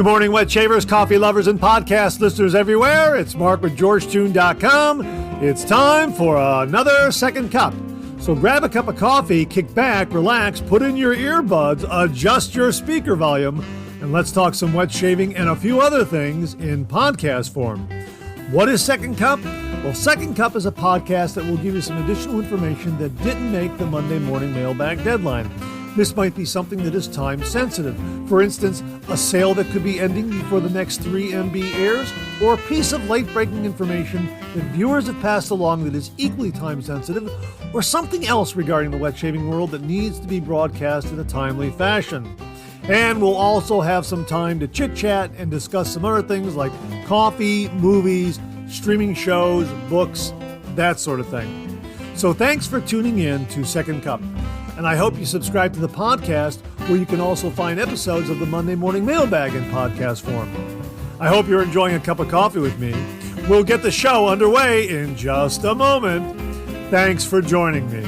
Good morning, wet shavers, coffee lovers, and podcast listeners everywhere. It's Mark with GeorgeToon.com. It's time for another second cup. So grab a cup of coffee, kick back, relax, put in your earbuds, adjust your speaker volume, and let's talk some wet shaving and a few other things in podcast form. What is Second Cup? Well, Second Cup is a podcast that will give you some additional information that didn't make the Monday morning mailbag deadline. This might be something that is time sensitive. For instance, a sale that could be ending before the next 3MB airs, or a piece of late-breaking information that viewers have passed along that is equally time sensitive, or something else regarding the wet shaving world that needs to be broadcast in a timely fashion. And we'll also have some time to chit-chat and discuss some other things like coffee, movies, streaming shows, books, that sort of thing. So thanks for tuning in to Second Cup. And I hope you subscribe to the podcast, where you can also find episodes of the Monday Morning Mailbag in podcast form. I hope you're enjoying a cup of coffee with me. We'll get the show underway in just a moment. Thanks for joining me.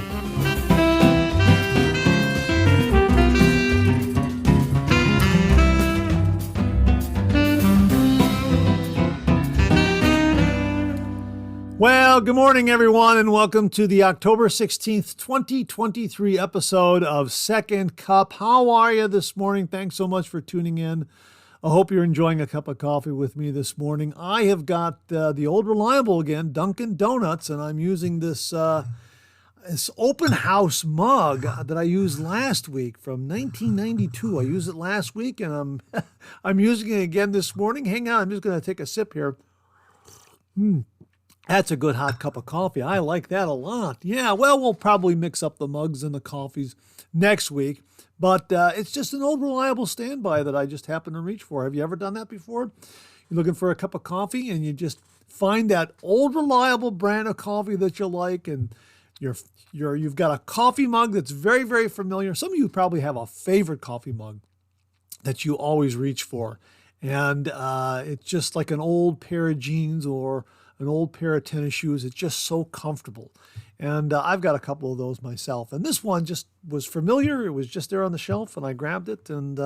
Well, good morning, everyone, and welcome to the October 16th, 2023 episode of Second Cup. How are you this morning? Thanks so much for tuning in. I hope you're enjoying a cup of coffee with me this morning. I have got the old reliable again, Dunkin' Donuts, and I'm using this open house mug that I used last week from 1992. I used it last week, and I'm using it again this morning. Hang on, I'm just going to take a sip here. That's a good hot cup of coffee. I like that a lot. Yeah, well, we'll probably mix up the mugs and the coffees next week. But it's just an old reliable standby that I just happen to reach for. Have you ever done that before? You're looking for a cup of coffee and you just find that old reliable brand of coffee that you like, and you've got a coffee mug that's very, very familiar. Some of you probably have a favorite coffee mug that you always reach for. And it's just like an old pair of jeans or an old pair of tennis shoes. It's just so comfortable. And I've got a couple of those myself. And this one just was familiar. It was just there on the shelf, and I grabbed it, and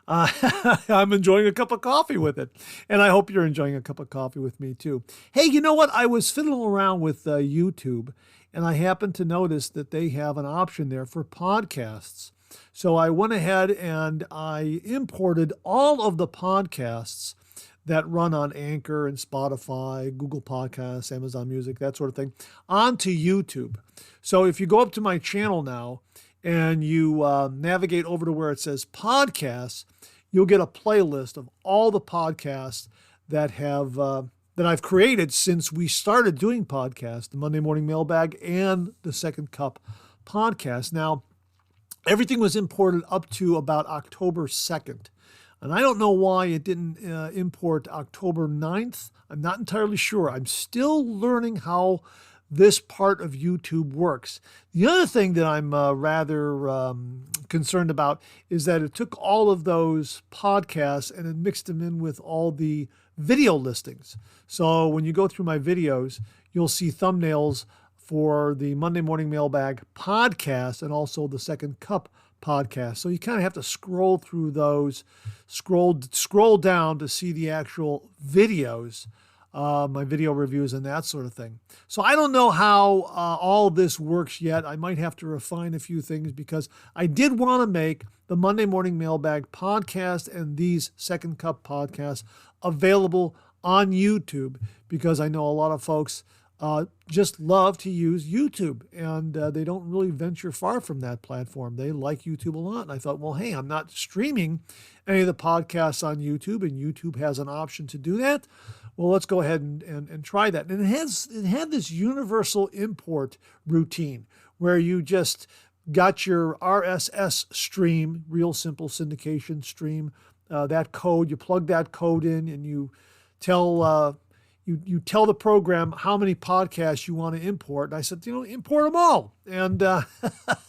I'm enjoying a cup of coffee with it. And I hope you're enjoying a cup of coffee with me too. Hey, you know what? I was fiddling around with YouTube, and I happened to notice that they have an option there for podcasts. So I went ahead and I imported all of the podcasts that run on Anchor and Spotify, Google Podcasts, Amazon Music, that sort of thing, onto YouTube. So if you go up to my channel now and you navigate over to where it says podcasts, you'll get a playlist of all the podcasts that I've created since we started doing podcasts, the Monday Morning Mailbag and the Second Cup podcast. Now, everything was imported up to about October 2nd. And I don't know why it didn't import October 9th. I'm not entirely sure. I'm still learning how this part of YouTube works. The other thing that I'm rather concerned about is that it took all of those podcasts and it mixed them in with all the video listings. So when you go through my videos, you'll see thumbnails for the Monday Morning Mailbag podcast and also the Second Cup podcast. So you kind of have to scroll through those, scroll down to see the actual videos, my video reviews and that sort of thing. So I don't know how all this works yet. I might have to refine a few things because I did want to make the Monday Morning Mailbag podcast and these Second Cup podcasts available on YouTube, because I know a lot of folks just love to use YouTube, and they don't really venture far from that platform. They like YouTube a lot. And I thought, well, hey, I'm not streaming any of the podcasts on YouTube, and YouTube has an option to do that. Well, let's go ahead and try that. And it had this universal import routine where you just got your RSS stream, real simple syndication stream, that code, you plug that code in, and you tell you tell the program how many podcasts you want to import. And I said, import them all. And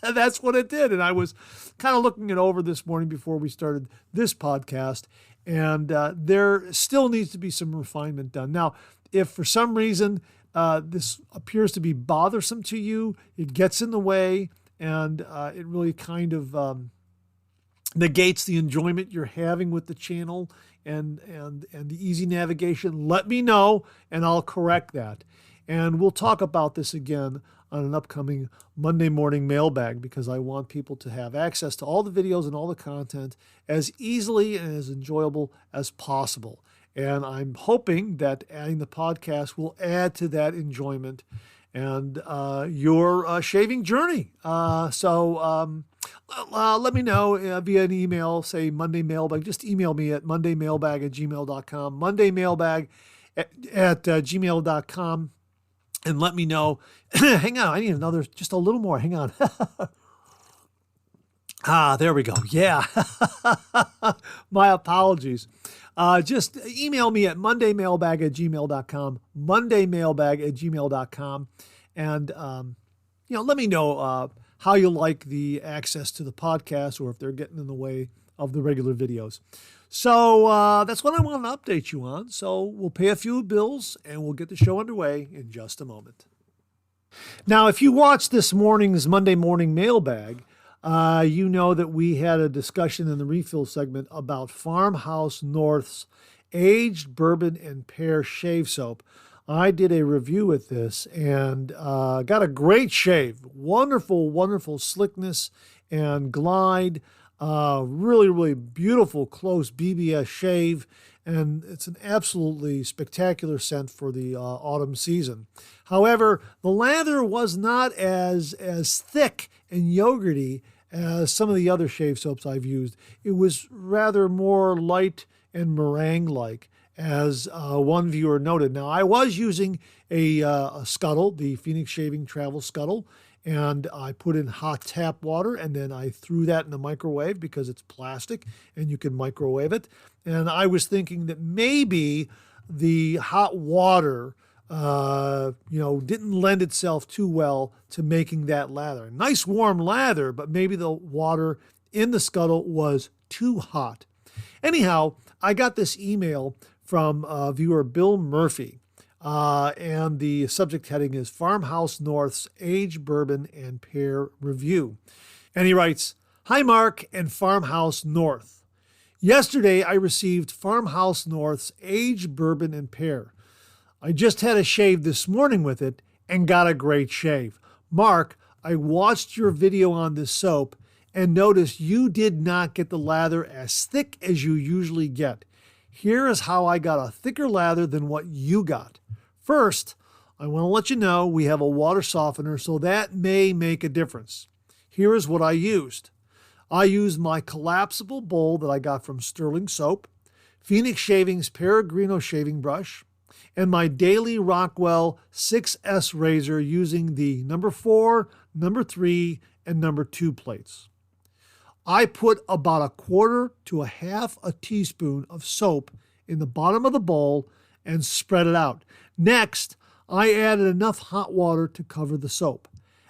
that's what it did. And I was kind of looking it over this morning before we started this podcast. And there still needs to be some refinement done. Now, if for some reason this appears to be bothersome to you, it gets in the way, and it really kind of negates the enjoyment you're having with the channel and the easy navigation, let me know and I'll correct that. And we'll talk about this again on an upcoming Monday morning mailbag, because I want people to have access to all the videos and all the content as easily and as enjoyable as possible. And I'm hoping that adding the podcast will add to that enjoyment and your shaving journey. Let me know via an email, say Monday Mailbag. Just email me at mondaymailbag@gmail.com, mondaymailbag@gmail.com, and let me know. Hang on, I need just a little more. Hang on. There we go. Yeah. My apologies. Just email me at mondaymailbag@gmail.com, mondaymailbag@gmail.com, and let me know how you like the access to the podcast, or if they're getting in the way of the regular videos. So that's what I want to update you on. So we'll pay a few bills and we'll get the show underway in just a moment. Now, if you watched this morning's Monday morning mailbag, you know that we had a discussion in the refill segment about Farmhouse North's aged bourbon and pear shave soap. I did a review with this and got a great shave. Wonderful, wonderful slickness and glide. Really, really beautiful, close BBS shave. And it's an absolutely spectacular scent for the autumn season. However, the lather was not as thick and yogurty as some of the other shave soaps I've used. It was rather more light and meringue-like, as one viewer noted. Now, I was using a scuttle, the Phoenix Shaving Travel Scuttle, and I put in hot tap water, and then I threw that in the microwave because it's plastic and you can microwave it. And I was thinking that maybe the hot water, didn't lend itself too well to making that lather. Nice warm lather, but maybe the water in the scuttle was too hot. Anyhow, I got this email from viewer Bill Murphy, and the subject heading is Farmhouse North's Aged Bourbon and Pear Review. And he writes, "Hi Mark and Farmhouse North. Yesterday I received Farmhouse North's Aged Bourbon and Pear. I just had a shave this morning with it and got a great shave. Mark, I watched your video on this soap and noticed you did not get the lather as thick as you usually get. Here is how I got a thicker lather than what you got. First, I want to let you know we have a water softener, so that may make a difference. Here is what I used. I used my collapsible bowl that I got from Sterling Soap, Phoenix Shaving's Peregrino shaving brush, and my Daily Rockwell 6S razor using the number 4, number 3, and number 2 plates. I put about a quarter to a half a teaspoon of soap in the bottom of the bowl and spread it out. Next, I added enough hot water to cover the soap.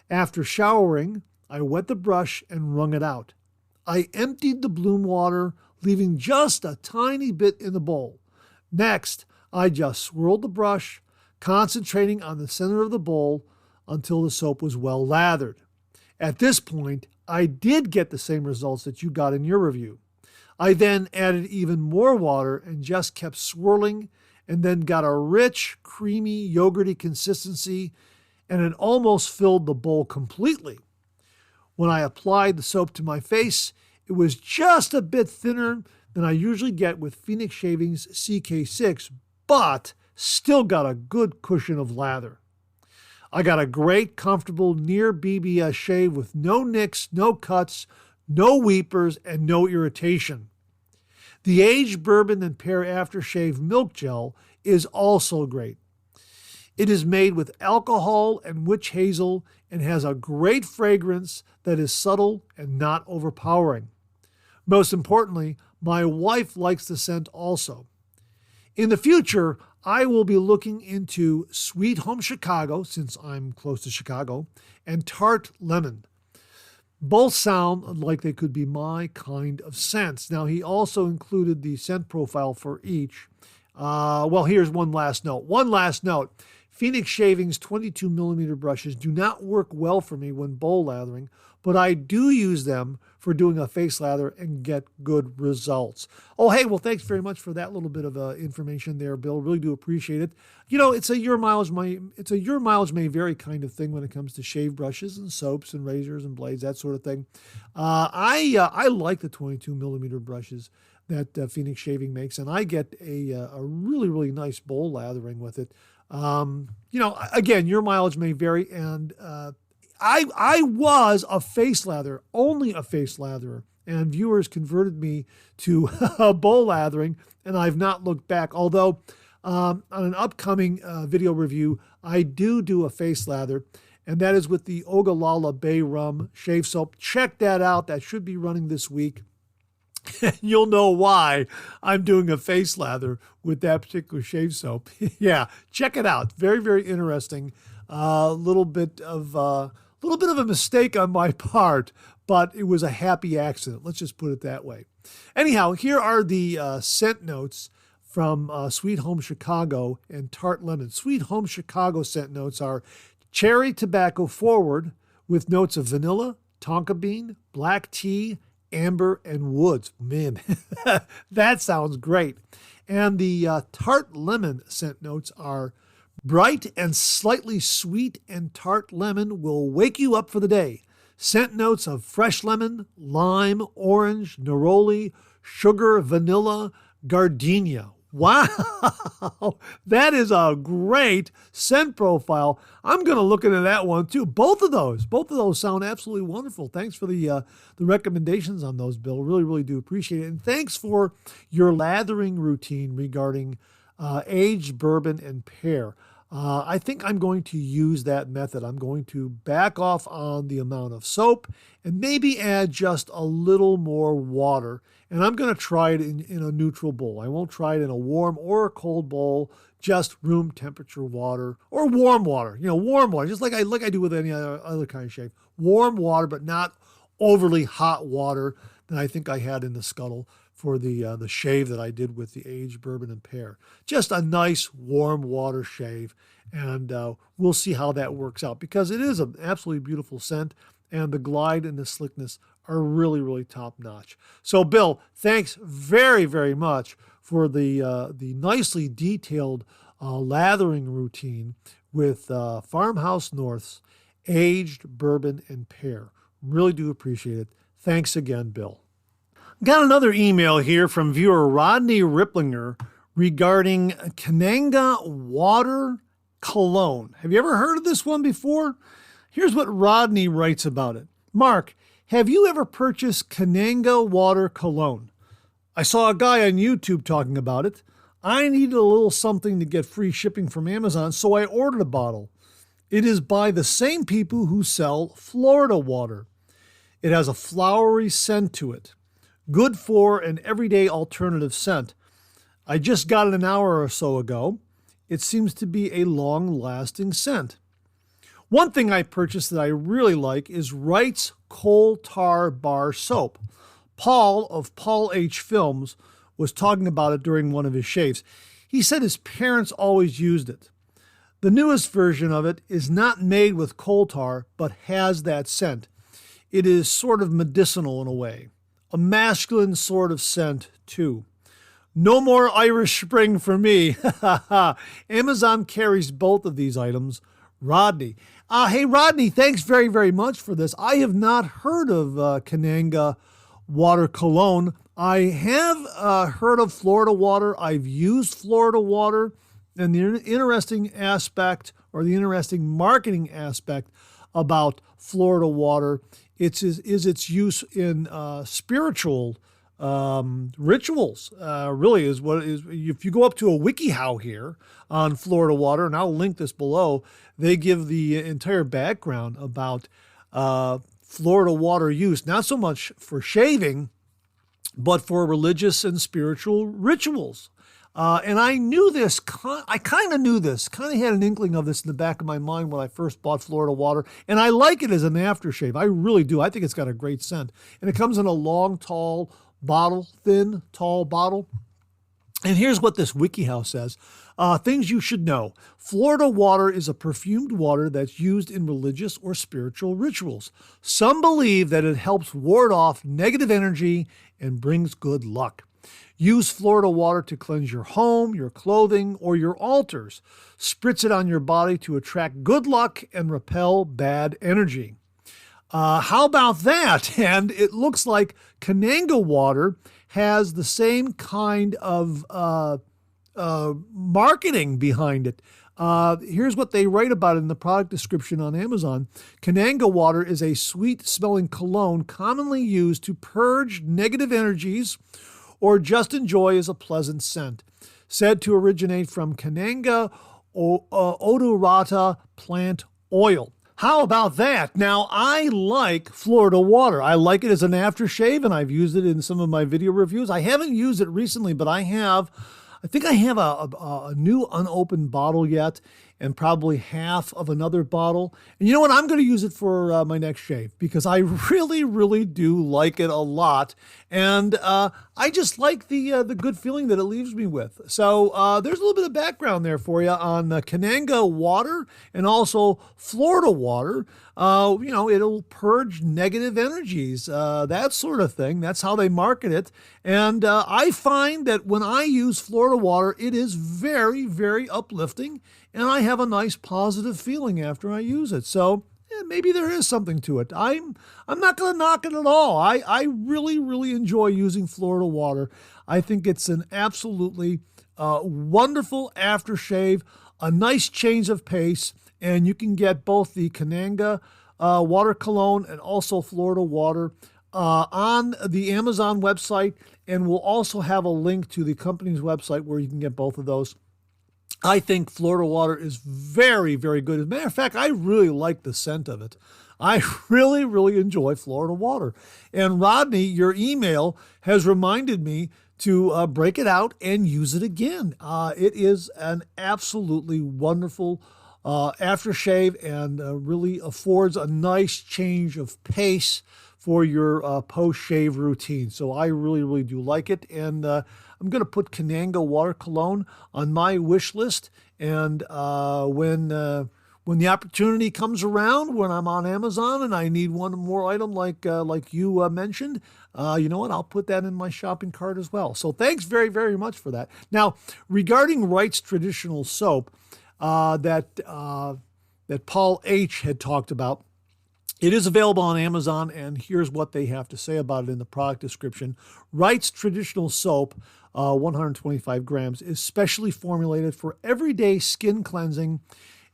After showering, I wet the brush and wrung it out. I emptied the bloom water, leaving just a tiny bit in the bowl. Next, I just swirled the brush, concentrating on the center of the bowl until the soap was well lathered. At this point, I did get the same results that you got in your review. I then added even more water and just kept swirling, and then got a rich, creamy, yogurty consistency, and it almost filled the bowl completely. When I applied the soap to my face, it was just a bit thinner than I usually get with Phoenix Shaving's CK6, but still got a good cushion of lather. I got a great, comfortable, near BBS shave with no nicks, no cuts, no weepers, and no irritation. The aged bourbon and pear aftershave milk gel is also great. It is made with alcohol and witch hazel and has a great fragrance that is subtle and not overpowering. Most importantly, my wife likes the scent also. In the future, I will be looking into Sweet Home Chicago, since I'm close to Chicago, and Tart Lemon. Both sound like they could be my kind of scents. Now, he also included the scent profile for each. Well, here's one last note. One last note. Phoenix Shavings 22 millimeter brushes do not work well for me when bowl lathering, but I do use them for doing a face lather and get good results. Oh, hey, well, thanks very much for that little bit of information there, Bill. Really do appreciate it. You know, it's a your mileage may vary kind of thing when it comes to shave brushes and soaps and razors and blades, that sort of thing. I like the 22 millimeter brushes that Phoenix Shaving makes, and I get a really, really nice bowl lathering with it. You know, again, your mileage may vary, and I was a face lather, only a face latherer, and viewers converted me to bowl lathering, and I've not looked back. Although on an upcoming video review, I do a face lather, and that is with the Ogallala Bay Rum Shave Soap. Check that out. That should be running this week. You'll know why I'm doing a face lather with that particular shave soap. Yeah, check it out. Very, very interesting. Little bit of a mistake on my part, but it was a happy accident. Let's just put it that way. Anyhow, here are the scent notes from Sweet Home Chicago and Tart Lemon. Sweet Home Chicago scent notes are cherry tobacco forward with notes of vanilla, tonka bean, black tea, amber, and woods. Man, that sounds great. And the Tart Lemon scent notes are bright and slightly sweet, and tart lemon will wake you up for the day. Scent notes of fresh lemon, lime, orange, neroli, sugar, vanilla, gardenia. Wow, that is a great scent profile. I'm going to look into that one too. Both of those sound absolutely wonderful. Thanks for the recommendations on those, Bill. Really, really do appreciate it. And thanks for your lathering routine regarding aged bourbon and pear. I think I'm going to use that method. I'm going to back off on the amount of soap and maybe add just a little more water. And I'm going to try it in a neutral bowl. I won't try it in a warm or a cold bowl, just room temperature water or warm water. You know, warm water, just like I do with any other kind of shave. Warm water, but not overly hot water that I think I had in the scuttle for the shave that I did with the aged bourbon and pear. Just a nice warm water shave, and we'll see how that works out, because it is an absolutely beautiful scent, and the glide and the slickness are really, really top notch. So, Bill, thanks very, very much for the nicely detailed lathering routine with Farmhouse North's aged bourbon and pear. Really do appreciate it. Thanks again, Bill. Got another email here from viewer Rodney Ripplinger regarding Kananga Water Cologne. Have you ever heard of this one before? Here's what Rodney writes about it. Mark, have you ever purchased Kananga Water Cologne? I saw a guy on YouTube talking about it. I needed a little something to get free shipping from Amazon, so I ordered a bottle. It is by the same people who sell Florida Water. It has a flowery scent to it. Good for an everyday alternative scent. I just got it an hour or so ago. It seems to be a long-lasting scent. One thing I purchased that I really like is Wright's Coal Tar Bar Soap. Paul of Paul H. Films was talking about it during one of his shaves. He said his parents always used it. The newest version of it is not made with coal tar, but has that scent. It is sort of medicinal in a way. A masculine sort of scent, too. No more Irish Spring for me. Amazon carries both of these items. Rodney. Hey, Rodney, thanks very, very much for this. I have not heard of Kananga Water Cologne. I have heard of Florida Water. I've used Florida Water. And the interesting aspect, or the interesting marketing aspect about Florida Water, is its use in spiritual rituals. Really is what it is. If you go up to a WikiHow here on Florida Water, and I'll link this below, they give the entire background about Florida Water use, not so much for shaving, but for religious and spiritual rituals. And I knew this, I kind of knew this, kind of had an inkling of this in the back of my mind when I first bought Florida Water. And I like it as an aftershave. I really do. I think it's got a great scent. And it comes in a long, tall bottle, thin, tall bottle. And here's what this WikiHow says. Things you should know. Florida water is a perfumed water that's used in religious or spiritual rituals. Some believe that it helps ward off negative energy and brings good luck. Use Florida water to cleanse your home, your clothing, or your altars. Spritz it on your body to attract good luck and repel bad energy. How about that? And it looks like Kananga water has the same kind of marketing behind it. Here's what they write about it in the product description on Amazon. Kananga water is a sweet-smelling cologne commonly used to purge negative energies or just enjoy as a pleasant scent. Said to originate from Kananga odorata plant oil. How about that? Now, I like Florida water. I like it as an aftershave, and I've used it in some of my video reviews. I haven't used it recently, but I think I have a new unopened bottle yet, and probably half of another bottle. And you know what? I'm going to use it for my next shave because I really, really do like it a lot. And I just like the good feeling that it leaves me with. So there's a little bit of background there for you on Kananga water and also Florida water. It'll purge negative energies, that sort of thing. That's how they market it. And I find that when I use Florida water, it is very, very uplifting. And I have a nice positive feeling after I use it. So maybe there is something to it. I'm not going to knock it at all. I really, really enjoy using Florida water. I think it's an absolutely wonderful aftershave, a nice change of pace, and you can get both the Kananga water cologne and also Florida water on the Amazon website, and we'll also have a link to the company's website where you can get both of those. I think Florida water is very, very good. As a matter of fact, I really like the scent of it. I really, really enjoy Florida water. And Rodney, your email has reminded me to break it out and use it again. It is an absolutely wonderful aftershave and really affords a nice change of pace for your post-shave routine. So I really, really do like it. And I'm going to put Kananga water cologne on my wish list. And when the opportunity comes around, when I'm on Amazon and I need one more item like you mentioned, you know what? I'll put that in my shopping cart as well. So thanks very, very much for that. Now, regarding Wright's Traditional Soap that Paul H. had talked about, it is available on Amazon, and here's what they have to say about it in the product description. Wright's Traditional Soap, 125 grams, is specially formulated for everyday skin cleansing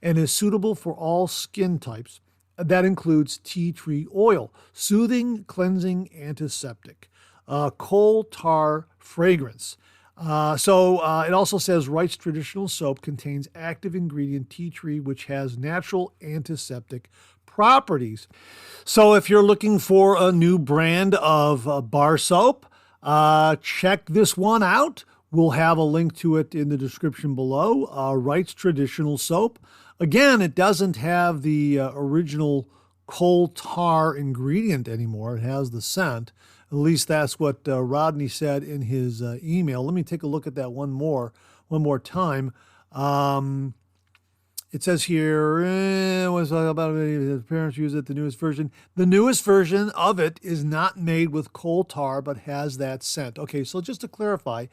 and is suitable for all skin types. That includes tea tree oil, soothing, cleansing, antiseptic, coal tar fragrance. So it also says Wright's Traditional Soap contains active ingredient tea tree, which has natural antiseptic properties. So if you're looking for a new brand of bar soap, check this one out. We'll have a link to it in the description below. Wright's Traditional Soap. Again, it doesn't have the original coal tar ingredient anymore. It has the scent. At least that's what Rodney said in his email. Let me take a look at that one more time. It says here, was about his parents use it, the newest version. The newest version of it is not made with coal tar, but has that scent. Okay, so just to clarify,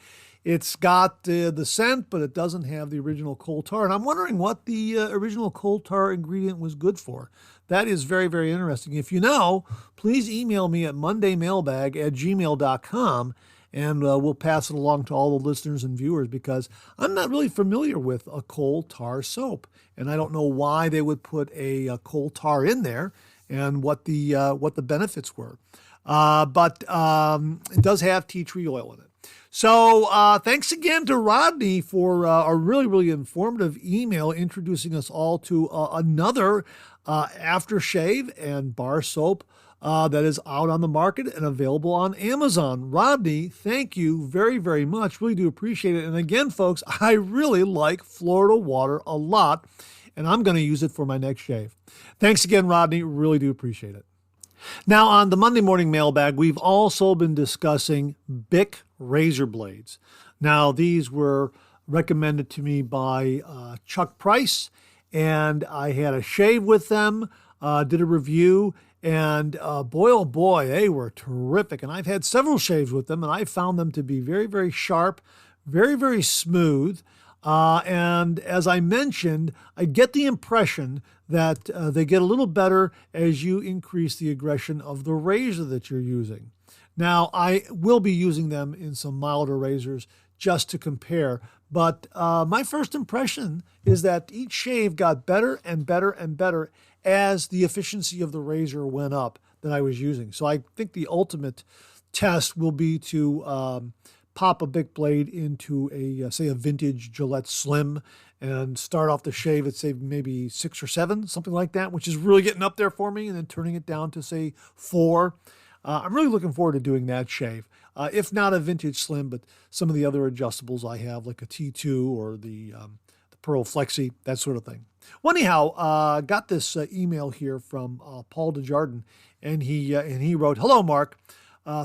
it's got the scent, but it doesn't have the original coal tar. And I'm wondering what the original coal tar ingredient was good for. That is very, very interesting. If you know, please email me at mondaymailbag@gmail.com, and we'll pass it along to all the listeners and viewers because I'm not really familiar with a coal tar soap. And I don't know why they would put a coal tar in there and what the benefits were. But it does have tea tree oil in it. So thanks again to Rodney for a really, really informative email introducing us all to another aftershave and bar soap that is out on the market and available on Amazon. Rodney, thank you very, very much. Really do appreciate it. And again, folks, I really like Florida water a lot, and I'm going to use it for my next shave. Thanks again, Rodney. Really do appreciate it. Now, on the Monday Morning Mailbag, we've also been discussing Bic razor blades. Now, these were recommended to me by Chuck Price, and I had a shave with them, did a review, and boy, oh boy, they were terrific. And I've had several shaves with them, and I found them to be very, very sharp, very, very smooth. And as I mentioned, I get the impression that they get a little better as you increase the aggression of the razor that you're using. Now, I will be using them in some milder razors just to compare, but my first impression is that each shave got better and better and better as the efficiency of the razor went up that I was using. So I think the ultimate test will be to pop a big blade into say a vintage Gillette Slim and start off the shave at, say, maybe 6 or 7, something like that, which is really getting up there for me, and then turning it down to, say, 4. I'm really looking forward to doing that shave. If not a vintage Slim, but some of the other adjustables I have, like a T2 or the Pearl Flexi, that sort of thing. Well, anyhow, got this email here from Paul Desjardins, and he wrote, "Hello, Mark.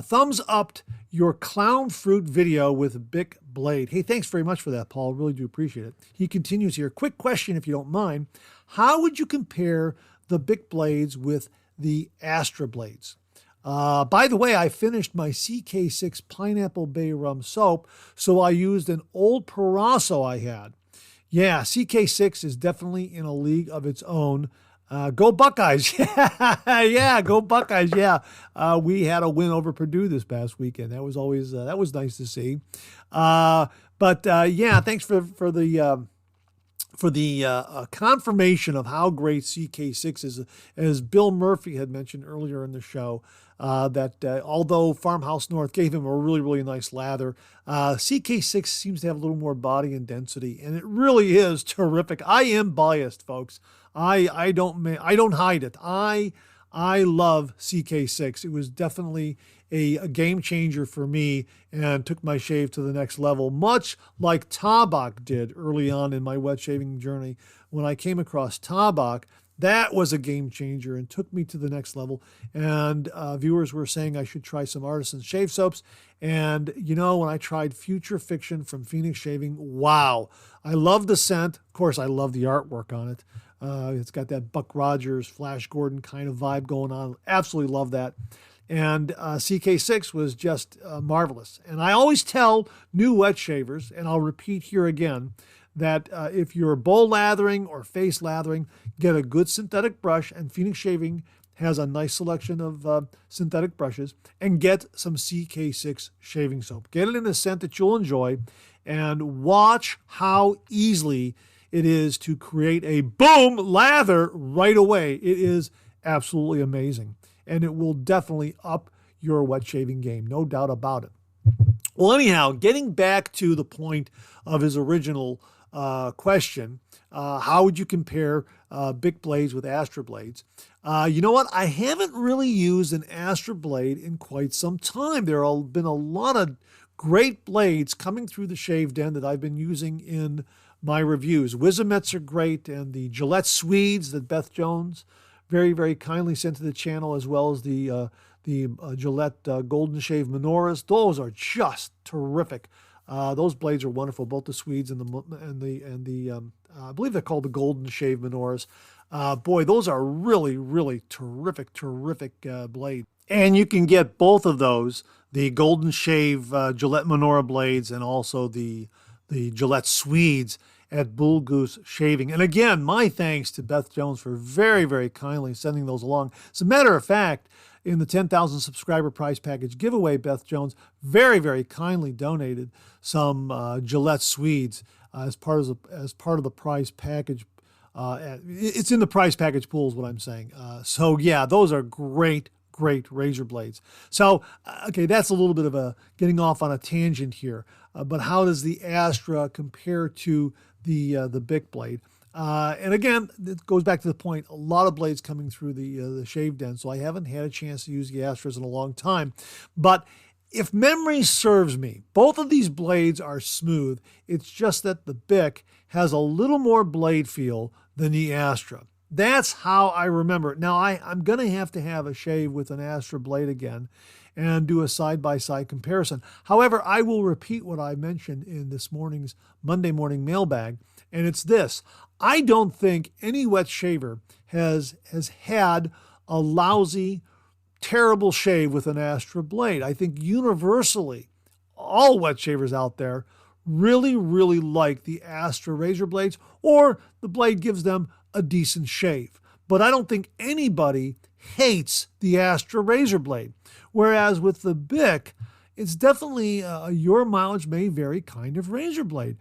Thumbs upped your clown fruit video with Bic blade." Hey, thanks very much for that, Paul. Really do appreciate it. He continues here. Quick question, if you don't mind. How would you compare the Bic blades with the Astra blades? By the way, I finished my CK6 Pineapple Bay Rum soap, so I used an old Parasso I had. Yeah, CK6 is definitely in a league of its own. Go Buckeyes. Yeah, go Buckeyes. Yeah. We had a win over Purdue this past weekend. That was always, that was nice to see. But yeah, thanks for the confirmation of how great CK6 is. As Bill Murphy had mentioned earlier in the show, that although Farmhouse North gave him a really, really nice lather, CK6 seems to have a little more body and density, and it really is terrific. I am biased, folks. I don't hide it. I love CK6. It was definitely a game changer for me and took my shave to the next level, much like Tabak did early on in my wet shaving journey. When I came across Tabak, that was a game changer and took me to the next level. And viewers were saying I should try some artisan shave soaps. And, you know, when I tried Future Fiction from Phoenix Shaving, wow. I love the scent. Of course, I love the artwork on it. It's got that Buck Rogers, Flash Gordon kind of vibe going on. Absolutely love that. And CK6 was just marvelous. And I always tell new wet shavers, and I'll repeat here again, that if you're bowl lathering or face lathering, get a good synthetic brush, and Phoenix Shaving has a nice selection of synthetic brushes, and get some CK6 shaving soap. Get it in a scent that you'll enjoy, and watch how easily it is to create a boom lather right away. It is absolutely amazing, and it will definitely up your wet shaving game, no doubt about it. Well, anyhow, getting back to the point of his original question, how would you compare Bic blades with Astra blades? You know what? I haven't really used an Astra blade in quite some time. There have been a lot of great blades coming through the shave den that I've been using in my reviews. Wizamets are great, and the Gillette Swedes that Beth Jones very, very kindly sent to the channel, as well as the Gillette Golden Shave Menorahs. Those are just terrific. Those blades are wonderful, both the Swedes and the I believe they're called the Golden Shave Menorahs. Boy, those are really, really terrific blades. And you can get both of those, the Golden Shave Gillette Menorah blades and also the Gillette Swedes, at Bull Goose Shaving. And again, my thanks to Beth Jones for very, very kindly sending those along. As a matter of fact, in the 10,000 subscriber prize package giveaway, Beth Jones very, very kindly donated some Gillette Swedes as part of the prize package. It's in the prize package pool is what I'm saying. So yeah, those are great razor blades. So, okay, that's a little bit of a getting off on a tangent here. But how does the Astra compare to the Bic blade? And again, it goes back to the point, a lot of blades coming through the shave den, so I haven't had a chance to use the Astras in a long time. But if memory serves me, both of these blades are smooth. It's just that the Bic has a little more blade feel than the Astra. That's how I remember it. Now, I'm going to have a shave with an Astra blade again. and do a side-by-side comparison. However, I will repeat what I mentioned in this morning's Monday morning mailbag, and it's this. I don't think any wet shaver has had a lousy, terrible shave with an Astra blade. I think universally, all wet shavers out there really, really like the Astra razor blades, or the blade gives them a decent shave. But I don't think anybody hates the Astra razor blade. Whereas with the Bic, it's definitely a your mileage may vary kind of razor blade.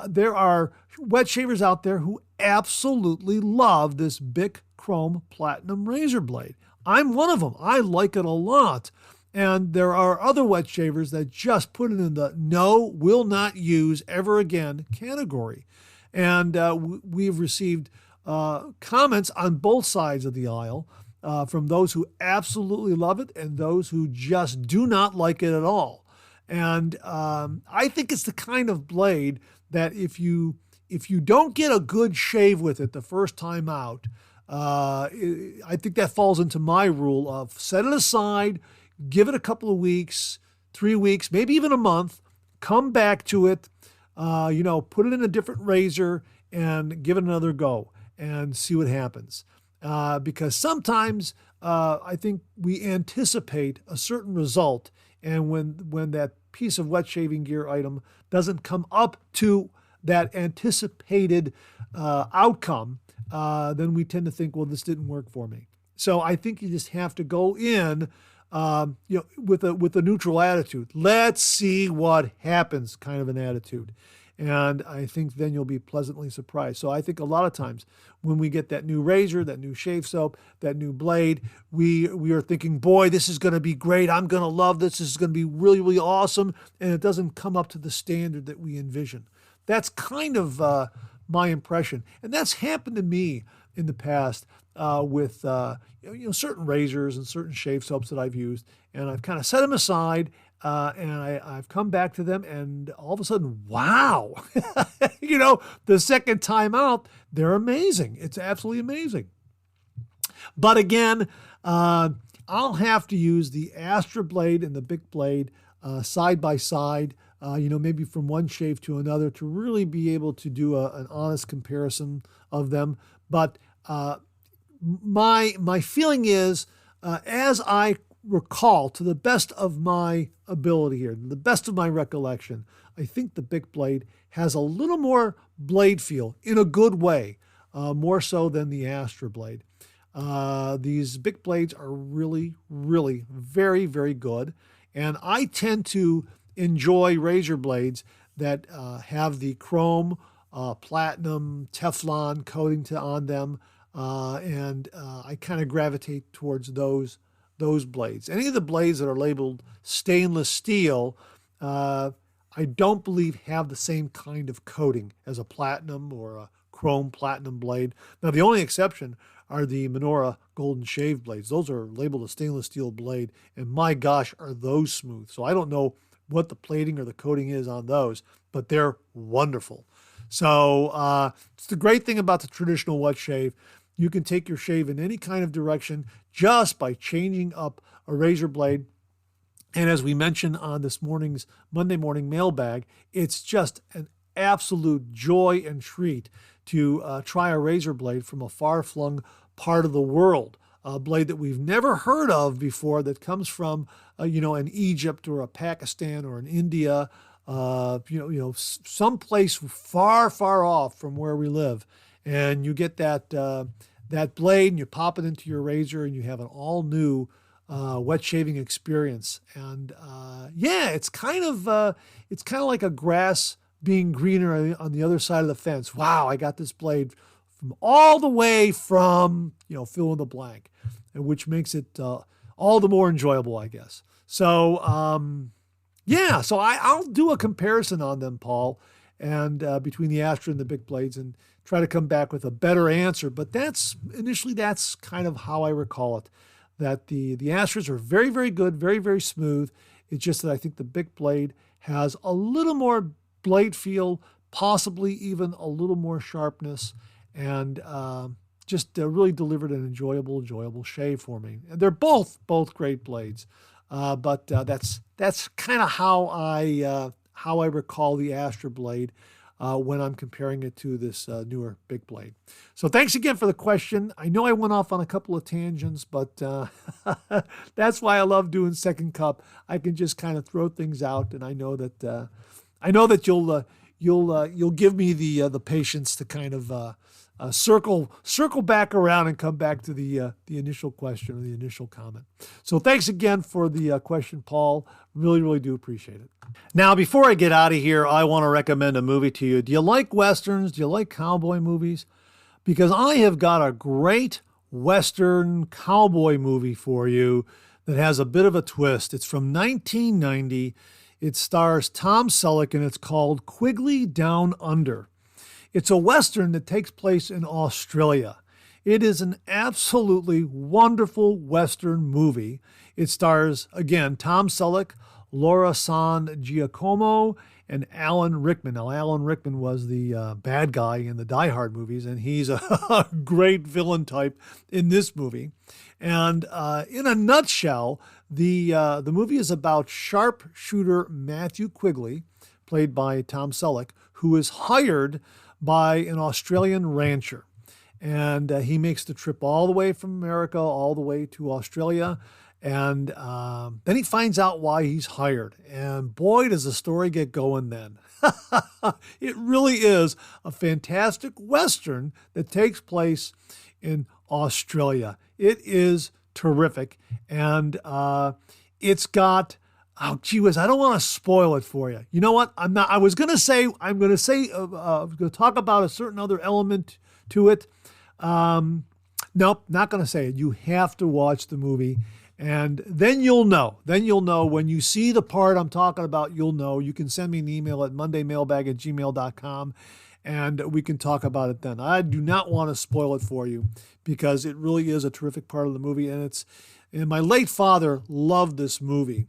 There are wet shavers out there who absolutely love this Bic Chrome Platinum razor blade. I'm one of them. I like it a lot. And there are other wet shavers that just put it in the no, will not use ever again category. And we've received comments on both sides of the aisle from those who absolutely love it and those who just do not like it at all. And I think it's the kind of blade that if you don't get a good shave with it the first time out, I think that falls into my rule of set it aside, give it a couple of weeks, 3 weeks, maybe even a month, come back to it, put it in a different razor and give it another go and see what happens. Because sometimes I think we anticipate a certain result, and when that piece of wet shaving gear item doesn't come up to that anticipated outcome, then we tend to think, well, this didn't work for me. So I think you just have to go in, with a neutral attitude. Let's see what happens, kind of an attitude. And I think then you'll be pleasantly surprised. So I think a lot of times when we get that new razor, that new shave soap, that new blade, we are thinking, boy, this is going to be great. I'm going to love this. This is going to be really, really awesome. And it doesn't come up to the standard that we envision. That's kind of my impression. And that's happened to me in the past with certain razors and certain shave soaps that I've used. And I've kind of set them aside. And I've come back to them, and all of a sudden, wow, the second time out, they're amazing. It's absolutely amazing. But again, I'll have to use the Astra blade and the Bic blade side by side, maybe from one shave to another to really be able to do an honest comparison of them. But my feeling is, as I recall, to the best of my ability here, the best of my recollection, I think the Bic blade has a little more blade feel in a good way, more so than the Astra blade. These Bic blades are really, really very, very good. And I tend to enjoy razor blades that have the chrome, platinum, Teflon coating on them. And I kind of gravitate towards those blades. Any of the blades that are labeled stainless steel, I don't believe have the same kind of coating as a platinum or a chrome platinum blade. Now, the only exception are the Menorah golden shave blades. Those are labeled a stainless steel blade, and my gosh, are those smooth. So I don't know what the plating or the coating is on those, but they're wonderful. So it's the great thing about the traditional wet shave. You can take your shave in any kind of direction just by changing up a razor blade. And as we mentioned on this morning's Monday morning mailbag, it's just an absolute joy and treat to try a razor blade from a far-flung part of the world, a blade that we've never heard of before that comes from, an Egypt or a Pakistan or an India, someplace far, far off from where we live. And you get that blade and you pop it into your razor and you have an all new wet shaving experience. And it's kind of like a grass being greener on the other side of the fence. Wow, I got this blade from all the way from fill in the blank, which makes it all the more enjoyable, I guess. So so I'll do a comparison on them, Paul, and between the Astra and the Bic blades, and try to come back with a better answer. But that's kind of how I recall it, that the Astras are very, very good, very, very smooth. It's just that I think the Bic blade has a little more blade feel, possibly even a little more sharpness, and just really delivered an enjoyable shave for me. And they're both great blades. But that's kind of how I recall the Astra blade when I'm comparing it to this newer big blade. So thanks again for the question. I know I went off on a couple of tangents, but that's why I love doing Second Cup. I can just kind of throw things out, and I know that you'll give me the patience to kind of circle back around and come back to the initial question or the initial comment. So thanks again for the question, Paul. Really, really do appreciate it. Now, before I get out of here, I want to recommend a movie to you. Do you like Westerns? Do you like cowboy movies? Because I have got a great Western cowboy movie for you that has a bit of a twist. It's from 1990. It stars Tom Selleck, and it's called Quigley Down Under. It's a Western that takes place in Australia. It is an absolutely wonderful Western movie. It stars, again, Tom Selleck, Laura San Giacomo, and Alan Rickman. Now, Alan Rickman was the bad guy in the Die Hard movies, and he's a great villain type in this movie. And in a nutshell, the movie is about sharpshooter Matthew Quigley, played by Tom Selleck, who is hired by an Australian rancher. And he makes the trip all the way from America, all the way to Australia. And then he finds out why he's hired. And boy, does the story get going then. It really is a fantastic Western that takes place in Australia. It is terrific. And it's got... Oh, gee whiz, I don't want to spoil it for you. You know what? I'm going to talk about a certain other element to it. Nope, not going to say it. You have to watch the movie, and then you'll know. Then you'll know when you see the part I'm talking about, you'll know. You can send me an email at mondaymailbag@gmail.com, and we can talk about it then. I do not want to spoil it for you because it really is a terrific part of the movie, and my late father loved this movie.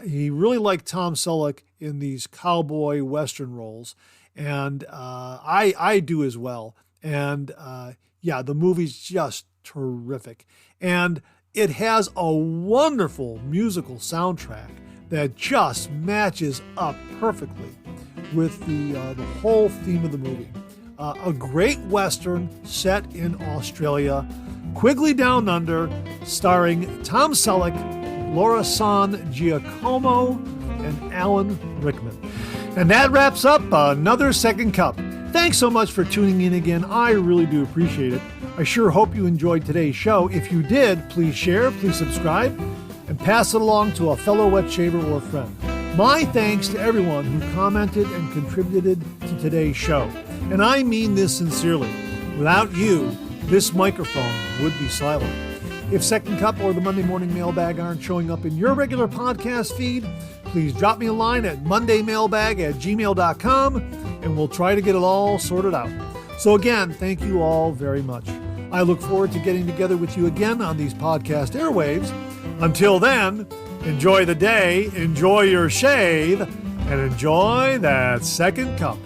He really liked Tom Selleck in these cowboy Western roles, and I do as well. And the movie's just terrific. And it has a wonderful musical soundtrack that just matches up perfectly with the whole theme of the movie. A great Western set in Australia, Quigley Down Under, starring Tom Selleck, Laura San Giacomo, and Alan Rickman. And that wraps up another Second Cup. Thanks so much for tuning in again. I really do appreciate it. I sure hope you enjoyed today's show. If you did, please share, please subscribe, and pass it along to a fellow wet shaver or friend. My thanks to everyone who commented and contributed to today's show. And I mean this sincerely. Without you, this microphone would be silent. If Second Cup or the Monday Morning Mailbag aren't showing up in your regular podcast feed, please drop me a line at mondaymailbag@gmail.com, and we'll try to get it all sorted out. So again, thank you all very much. I look forward to getting together with you again on these podcast airwaves. Until then, enjoy the day, enjoy your shave, and enjoy that Second Cup.